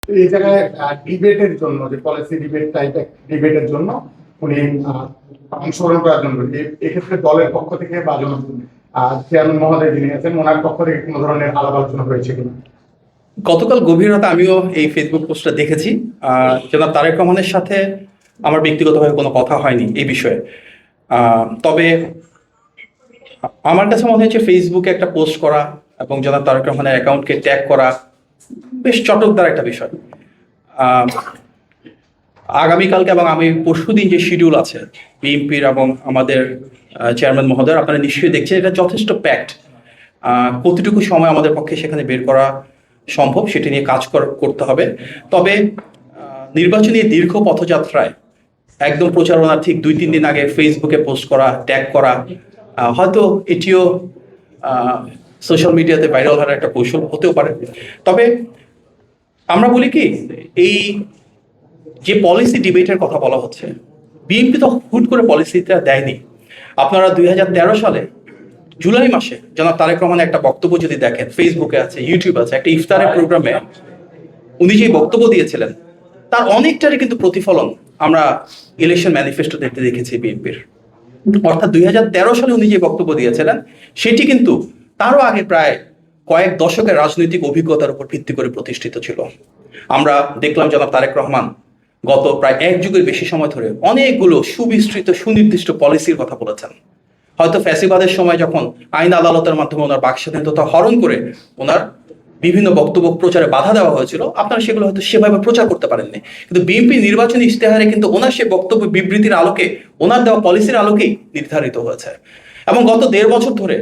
এই জায়গায় ডিবেটের জন্য, যে পলিসি ডিবেট টাইপের ডিবেটের জন্য উনি অংশগ্রহণ করার জন্য এক্ষেত্রে দলের পক্ষ থেকে বা চেয়ারম্যান মহোদয় যিনি আছেন ওনার পক্ষ থেকে কোনো ধরনের আলাপ আলোচনা হয়েছে কিনা? গতকাল গভীর রাতে আমিও এই ফেসবুক পোস্টটা দেখেছি। জনাব তারেক রহমানের সাথে আমার ব্যক্তিগতভাবে কোনো কথা হয়নি এই বিষয়ে। তবে আমার কাছে মনে হচ্ছে ফেসবুকে একটা পোস্ট করা এবং জনাব তারেক রহমানের অ্যাকাউন্টকে ট্যাগ করা বেশ চটকদার একটা বিষয়। আগামীকালকে এবং আমি পরশুদিন যে শিডিউল আছে বিএনপির এবং আমাদের চেয়ারম্যান মহোদয়, আপনারা নিশ্চয়ই দেখছেন এটা যথেষ্ট প্যাকড। কতটুকু সময় আমাদের পক্ষে সেখানে বের করা সম্ভব সেটা নিয়ে কাজ করতে হবে। তবে নির্বাচনী দীর্ঘ পথযাত্রায় একদম প্রচারণা ঠিক 2-3 দিন আগে ফেসবুকে পোস্ট করা, ট্যাগ করা, হয়তো এটিও সোশ্যাল মিডিয়াতে ভাইরাল হওয়ার একটা কৌশল হতেও পারে। তবে আমরা বলি কি, এই যে পলিসি ডিবেটের কথা বলা হচ্ছে, বিএনপি তো হুট করে পলিসিটা দেয়নি। আপনারা 2013 সালে জুলাই মাসে জনাব তারেক রহমানের একটা বক্তব্য যদি দেখেন, ফেসবুকে আছে, ইউটিউব আছে, একটা ইফতারের প্রোগ্রামে উনি যে বক্তব্য দিয়েছিলেন তার অনেকটারই কিন্তু প্রতিফলন আমরা ইলেকশন ম্যানিফেস্টো দেখতে দেখেছি বিএনপির। অর্থাৎ 2013 সালে উনি যে বক্তব্য দিয়েছিলেন সেটি কিন্তু তারও আগে প্রায় কয়েক দশকের রাজনৈতিক অভিজ্ঞতার উপর ভিত্তি করে প্রতিষ্ঠিত ছিল। আমরা দেখলাম জনাব তারেক রহমান গত প্রায় 1 যুগের বেশি সময় ধরে অনেকগুলো সুবিস্তৃত সুনির্দিষ্ট পলিসির কথা বলেছেন। হয়তো ফ্যাসিবাদের সময় যখন আইন আদালতের মাধ্যমে ওনার বাকস্বাধীনতা হরণ করে ওনার বিভিন্ন বক্তব্য প্রচারে বাধা দেওয়া হয়েছিল, আপনারা সেগুলো হয়তো সেভাবে প্রচার করতে পারেননি। কিন্তু বিএনপি নির্বাচনী ইশতেহারে কিন্তু ওনার সে বক্তব্য বিবৃতির আলোকে, ওনার দেওয়া পলিসির আলোকেই নির্ধারিত হয়েছে। এবং গত 1.5 বছর ধরে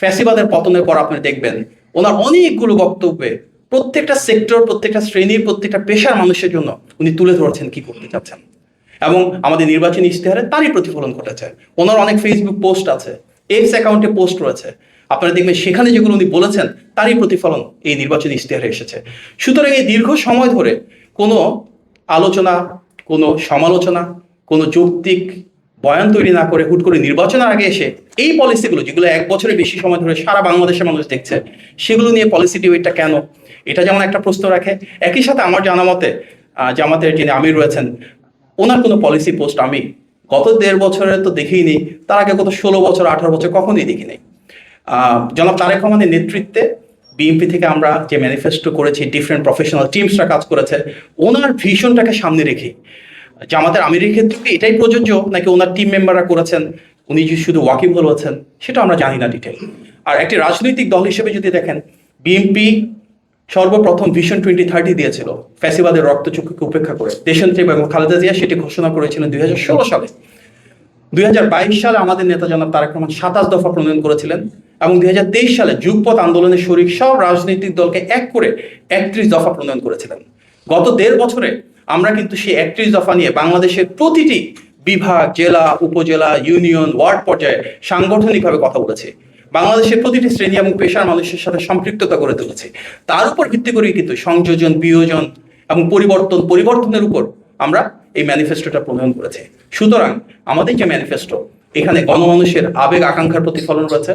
ফ্যাসিবাদের পতনের পর আপনি দেখবেন ওনার অনেকগুলো বক্তব্যে প্রত্যেকটা সেক্টর, প্রত্যেকটা শ্রেণীর, প্রত্যেকটা পেশার মানুষের জন্য উনি তুলে ধরেছেন কি করতে চাচ্ছেন, এবং আমাদের নির্বাচনী ইশতেহারে তারই প্রতিফলন ঘটেছে। ওনার অনেক ফেসবুক পোস্ট আছে, এক্স অ্যাকাউন্টে পোস্ট রয়েছে, আপনারা দেখবেন সেখানে যেগুলো উনি বলেছেন তারই প্রতিফলন এই নির্বাচনী ইশতেহারে এসেছে। সুতরাং এই দীর্ঘ সময় ধরে কোনো আলোচনা, কোনো সমালোচনা, কোনো যৌক্তিক বয়ান তৈরি না করে হুট করে নির্বাচনের আগে এসে এই পলিসিগুলো, যেগুলো 1 বছরের বেশি সময় ধরে সারা বাংলাদেশের মানুষ দেখছে, সেগুলো নিয়ে পলিসি ডিবেটটা কেন, এটা যেমন একটা প্রশ্ন রাখে। একই সাথে আমার জানা মতে জামাতের যিনি আমির রয়েছেন, ওনার কোনো পলিসি পোস্ট আমি গত 1.5 বছরে তো দেখেই নেই, তার আগে গত 16 বছর 18 বছর কখনোই দেখি নেই। জনাব তারেক রহমানের নেতৃত্বে বিএনপি থেকে আমরা যে ম্যানিফেস্টো করেছি, ডিফারেন্ট প্রফেশনাল টিমসরা কাজ করেছে, ওনার ভিশনটাকে সামনে রেখে। জামাতের আমিরের ক্ষেত্রে কি এটাই প্রযোজ্য, নাকি ওনার টিম মেম্বাররা করেছেন, উনি যে শুধু ওয়াকিবহল হয়েছেন, সেটা আমরা জানি না ডিটেল। আর একটি রাজনৈতিক দল হিসেবে যদি দেখেন, বিএনপি সর্বপ্রথম ভিশন 2030 দিয়েছিল ফ্যাসিবাদের রক্তচক্ষুকে উপেক্ষা করে। দেশনেত্রী এবং খালেদা জিয়া সেটি ঘোষণা করেছিলেন 2016 সালে। 2022 সালে আমাদের নেতা জনাব তারেক রহমান 27 দফা প্রণয়ন করেছিলেন, এবং 2023 সালে যুগপৎ আন্দোলনের শরিক সব রাজনৈতিক দলকে এক করে 31 দফা প্রণয়ন করেছিলেন। গত 1.5 বছরে আমরা কিন্তু সেই 31 দফা নিয়ে বাংলাদেশের প্রতিটি বিভাগ, জেলা, উপজেলা, ইউনিয়ন, ওয়ার্ড পর্যায়ে সাংগঠনিকভাবে কথা বলেছি। বাংলাদেশের প্রতিটি শ্রেণী এবং পেশার মানুষের সাথে সম্পৃক্ততা করে তুলেছি। তার উপর ভিত্তি করেই কিন্তু সংযোজন, বিয়োজন এবং পরিবর্তনের উপর আমরা এই ম্যানিফেস্টোটা প্রণয়ন করেছি। সুতরাং আমাদের যে ম্যানিফেস্টো, এখানে গণমানুষের আবেগ আকাঙ্ক্ষার প্রতিফলন রয়েছে।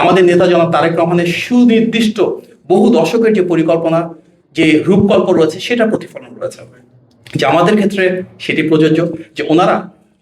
আমাদের নেতা জনাব তারেক রহমানের সুনির্দিষ্ট বহু দশকের যে পরিকল্পনা, যে রূপকল্প রয়েছে, সেটা প্রতিফলন রয়েছে। যে আমাদের ক্ষেত্রে সেটি প্রযোজ্য যে ওনারা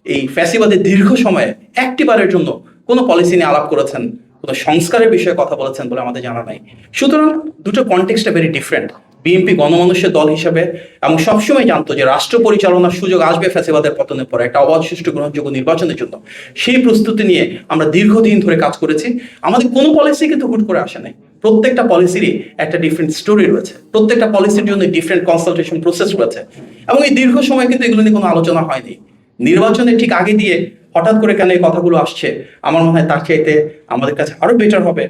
এই ফ্যাসিবাদের দীর্ঘ সময়ে একটিবারের জন্য কোনো পলিসি নিয়ে আলাপ করেছেন, কোনো সংস্কারের বিষয়ে কথা বলেছেন বলে আমাদের জানা নাই। সুতরাং দুটো কনটেক্সটটা ভেরি ডিফারেন্ট। বিএনপি গণমানুষের দল হিসেবে এবং সবসময় জানতো যে রাষ্ট্র পরিচালনার সুযোগ আসবে ফ্যাসিবাদের পতনের পরে একটা অবাধ, সুষ্ঠু, গ্রহণযোগ্য নির্বাচনের জন্য। সেই প্রস্তুতি নিয়ে আমরা দীর্ঘদিন ধরে কাজ করেছি। আমাদের কোনো পলিসি কিন্তু হুট করে আসে নাই। প্রত্যেকটা পলিসিরই একটা ডিফারেন্ট স্টোরি রয়েছে, প্রত্যেকটা পলিসির জন্য ডিফারেন্ট কনসালটেশন প্রসেস রয়েছে, এবং এই দীর্ঘ সময় কিন্তু এগুলো নিয়ে কোনো আলোচনা হয়নি। নির্বাচনের ঠিক আগে দিয়ে হঠাৎ করে কেন এই কথাগুলো আসছে, আমার মনে হয় তার চাইতে আমাদের কাছে আরো বেটার হবে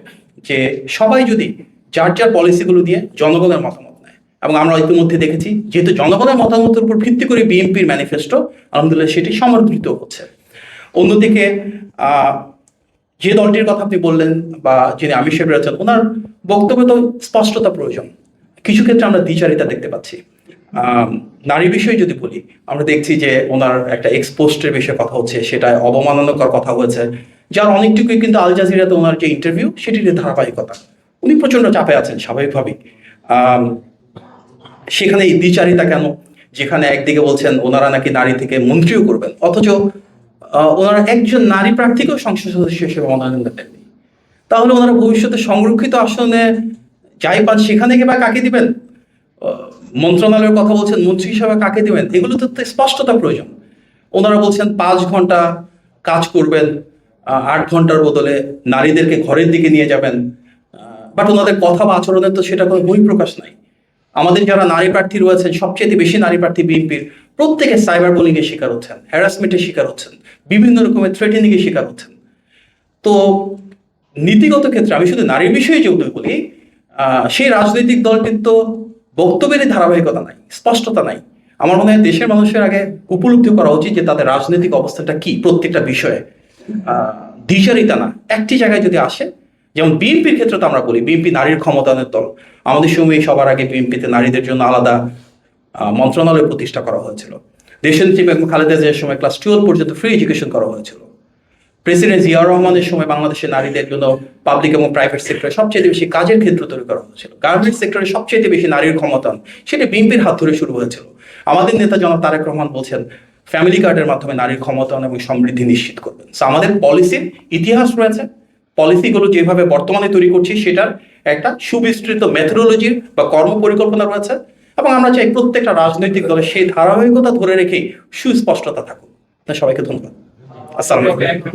যে সবাই যদি যার যার পলিসিগুলো দিয়ে জনগণের মতামত নেয়। এবং আমরা ইতিমধ্যে দেখেছি, যেহেতু জনগণের মতামতের উপর ভিত্তি করে বিএনপির ম্যানিফেস্টো, আলহামদুলিল্লাহ সেটি সমর্থিত হচ্ছে। অন্যদিকে যে দলটির কথা আপনি বললেন বা যিনি আমির সাহেব রয়েছেন, ওনার বক্তব্যে তো স্পষ্টতা প্রয়োজন। কিছু ক্ষেত্রে আমরা দ্বিচারিতা দেখতে পাচ্ছি। নারী বিষয়ে যদি বলি, আমরা দেখছি যে ওনার একটা এক্সপোস্টের বিষয়ে কথা হচ্ছে, সেটা অবমাননাকর কথা হয়েছে, যার অনেকটুকুই কিন্তু আল জাজিরাতে ওনার যে ইন্টারভিউ, সেটির ধারাবাহিকতা। উনি প্রচন্ড চাপে আছেন স্বাভাবিকভাবেই। সেখানে এই দ্বিচারিতা কেন, যেখানে একদিকে বলছেন ওনারা নাকি নারী থেকে মন্ত্রীও করবেন, অথচ ওনারা একজন নারী প্রার্থীকেও সংসদ সদস্য হিসেবে মনোনয়ন দেননি। তাহলে ওনারা ভবিষ্যতে সংরক্ষিত আসনে যাই পান সেখানে বা কাকে দিবেন? মন্ত্রণালয়ের কথা বলছেন, মন্ত্রী হিসাবে কাকে দিবেন? এগুলো তো স্পষ্টতা প্রয়োজন। ওনারা বলছেন 5 ঘন্টা কাজ করবেন, 8 ঘন্টার বদলে নারীদেরকে ঘরের দিকে নিয়ে যাবেন, বাট ওনাদের কথা বা আচরণের তো সেটা কোনো বহিঃপ্রকাশ নাই। আমাদের যারা নারী প্রার্থী রয়েছেন, সবচেয়ে বেশি নারী প্রার্থী বিএনপির, প্রত্যেকে সাইবার বুলিং এর শিকার হচ্ছেন, হ্যারাসমেন্টের শিকার হচ্ছেন, বিভিন্ন রকমের থ্রেটেনিং এর শিকার হচ্ছেন। তো নীতিগত ক্ষেত্রে আমি শুধু নারীর বিষয়ে যেহেতু বলি, সেই রাজনৈতিক দলটির তো বক্তব্যেরই ধারাবাহিকতা নাই, স্পষ্টতা নাই। আমার মনে হয় দেশের মানুষের আগে উপলব্ধি করা উচিত যে তাদের রাজনৈতিক অবস্থাটা কি প্রত্যেকটা বিষয়ে। দ্বিচারিতা না, একটি জায়গায় যদি আসে, যেমন বিএনপির ক্ষেত্রে তো আমরা বলি বিএনপি নারীর ক্ষমতায়নের দল। আমাদের সময় সবার আগে বিএনপিতে নারীদের জন্য আলাদা মন্ত্রণালয় প্রতিষ্ঠা করা হয়েছিল। দেশনেত্রী বেগম খালেদা জিয়ার সময় ক্লাস 12 পর্যন্ত ফ্রি এডুকেশন করা হয়েছিল। প্রেসিডেন্ট জিয়াউর রহমানের সময় বাংলাদেশের নারীদের জন্য পাবলিক এবং প্রাইভেট সেক্টরে সবচেয়ে বেশি কাজের ক্ষেত্র তৈরি করা হয়েছিল। গার্মেন্টস সেক্টরে সবচেয়ে বেশি নারীর ক্ষমতায়ন, সেটা বিএনপির হাত ধরে শুরু হয়েছিল। আমাদের নেতা জনাব তারেক রহমান বলছেন ফ্যামিলি কার্ডের মাধ্যমে নারীর ক্ষমতায়ন এবং সমৃদ্ধি নিশ্চিত করবেন। আমাদের পলিসির ইতিহাস রয়েছে, পলিসিগুলো যেভাবে বর্তমানে তৈরি করছি সেটার একটা সুবিস্তৃত মেথোডোলজি বা কর্ম পরিকল্পনা রয়েছে, এবং আমরা চাই প্রত্যেকটা রাজনৈতিক দলের সেই ধারাবাহিকতা ধরে রেখেই সুস্পষ্টতা থাকুক। সবাইকে ধন্যবাদ। আসসালামু আলাইকুম।